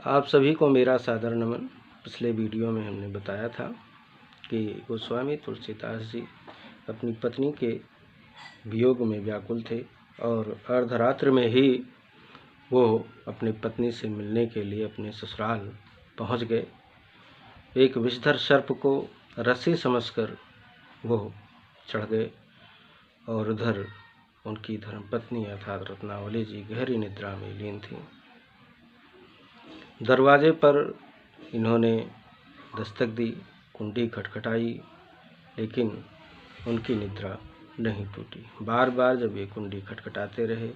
आप सभी को मेरा सादर नमन। पिछले वीडियो में हमने बताया था कि गोस्वामी तुलसीदास जी अपनी पत्नी के वियोग में व्याकुल थे और अर्धरात्र में ही वो अपनी पत्नी से मिलने के लिए अपने ससुराल पहुंच गए। एक विषधर सर्प को रस्सी समझकर वो चढ़ गए और उधर उनकी धर्मपत्नी अर्थात रत्नावली जी गहरी निद्रा में लीन थी। दरवाजे पर इन्होंने दस्तक दी, कुंडी खटखटाई, लेकिन उनकी निद्रा नहीं टूटी। बार बार जब ये कुंडी खटखटाते रहे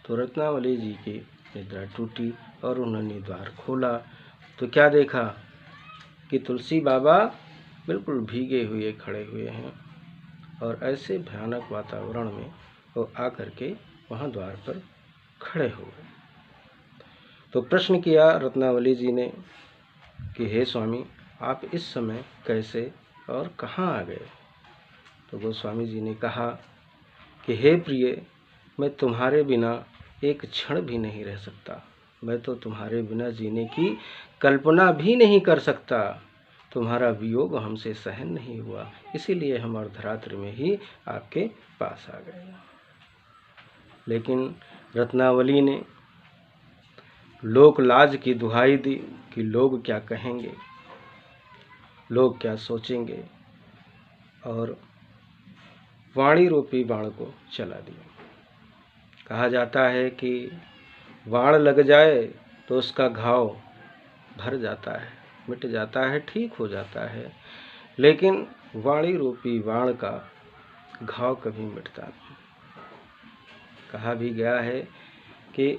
तो रत्नावली जी की निद्रा टूटी और उन्होंने द्वार खोला तो क्या देखा कि तुलसी बाबा बिल्कुल भीगे हुए खड़े हुए हैं और ऐसे भयानक वातावरण में वो आकर के वहाँ द्वार पर खड़े हो गए। तो प्रश्न किया रत्नावली जी ने कि हे स्वामी, आप इस समय कैसे और कहाँ आ गए? तो गोस्वामी जी ने कहा कि हे प्रिय, मैं तुम्हारे बिना एक क्षण भी नहीं रह सकता। मैं तो तुम्हारे बिना जीने की कल्पना भी नहीं कर सकता। तुम्हारा वियोग हमसे सहन नहीं हुआ, इसीलिए हम अर्धरात्रि में ही आपके पास आ गए। लेकिन रत्नावली ने लोक लाज की दुहाई दी कि लोग क्या कहेंगे, लोग क्या सोचेंगे, और वाणी रूपी बाण को चला दिया। कहा जाता है कि बाण लग जाए तो उसका घाव भर जाता है, मिट जाता है, ठीक हो जाता है, लेकिन वाणी रूपी बाण का घाव कभी मिटता नहीं। कहा भी गया है कि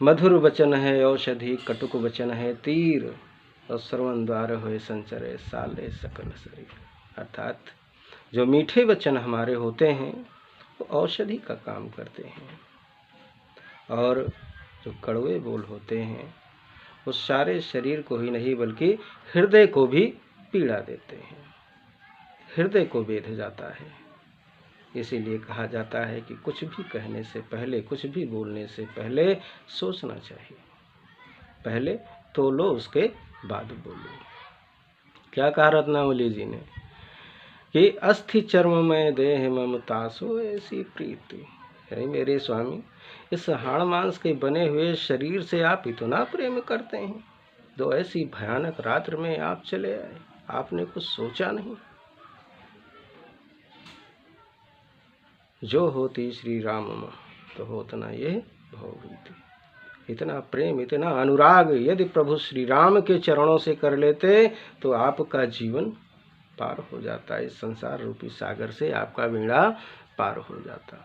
मधुर वचन है औषधि, कटुक वचन है तीर, और श्रवण द्वार होए संचरे साले सकल शरीर। अर्थात जो मीठे वचन हमारे होते हैं वो औषधि का काम करते हैं, और जो कड़वे बोल होते हैं वो सारे शरीर को ही नहीं बल्कि हृदय को भी पीड़ा देते हैं, हृदय को बेध जाता है। इसीलिए कहा जाता है कि कुछ भी कहने से पहले, कुछ भी बोलने से पहले सोचना चाहिए। पहले तोलो, उसके बाद बोलो। क्या कहा रत्नावली जी ने कि अस्थि चर्म में देह ममता सो ऐसी प्रीति। है मेरे स्वामी, इस हाड़ मांस के बने हुए शरीर से आप इतना प्रेम करते हैं, तो ऐसी भयानक रात्र में आप चले आए, आपने कुछ सोचा नहीं? जो होती श्री राम तो होत न ये भोगीति। इतना प्रेम, इतना अनुराग यदि प्रभु श्री राम के चरणों से कर लेते तो आपका जीवन पार हो जाता। इस संसार रूपी सागर से आपका बेड़ा पार हो जाता।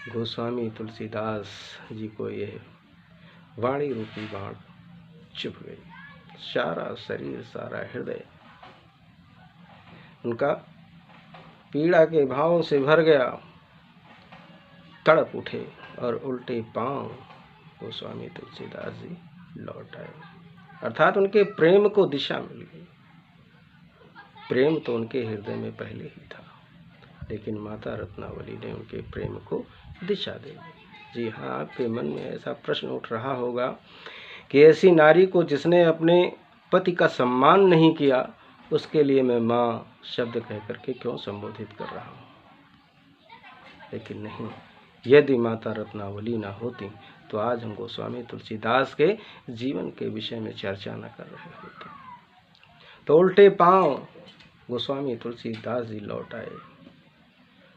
गोस्वामी तुलसीदास जी को यह वाणी रूपी बाण चुभ गई। सारा शरीर, सारा हृदय उनका पीड़ा के भावों से भर गया। तड़प उठे और उल्टे पांव गोस्वामी तुलसीदास जी लौट आए। अर्थात उनके प्रेम को दिशा मिल गई। प्रेम तो उनके हृदय में पहले ही था, लेकिन माता रत्नावली ने उनके प्रेम को दिशा दे दी। जी हाँ, आपके मन में ऐसा प्रश्न उठ रहा होगा कि ऐसी नारी को जिसने अपने पति का सम्मान नहीं किया, उसके लिए मैं माँ शब्द कह करके क्यों संबोधित कर रहा हूँ? लेकिन नहीं, यदि माता रत्नावली ना होती तो आज हम गोस्वामी तुलसीदास के जीवन के विषय में चर्चा न कर रहे होते। तो उल्टे पांव गोस्वामी तुलसीदास जी लौट आए।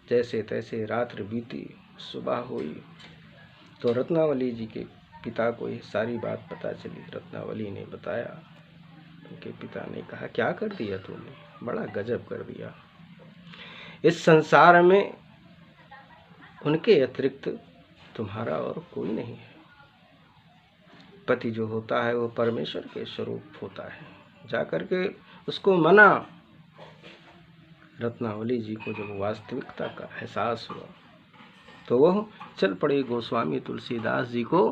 जैसे तैसे रात्र बीती, सुबह हुई तो रत्नावली जी के पिता को ये सारी बात पता चली। रत्नावली ने बताया। उनके पिता ने कहा, क्या कर दिया तूने? बड़ा गजब कर दिया। इस संसार में उनके अतिरिक्त तुम्हारा और कोई नहीं है। पति जो होता है वो परमेश्वर के स्वरूप होता है। जाकर के उसको मना। रत्नावली जी को जब वास्तविकता का एहसास हुआ तो वह चल पड़े गोस्वामी तुलसीदास जी को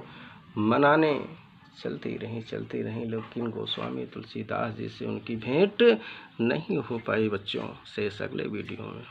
मनाने। चलती रहीं, लेकिन गोस्वामी तुलसीदास जी से उनकी भेंट नहीं हो पाई। बच्चों, से अगले वीडियो में।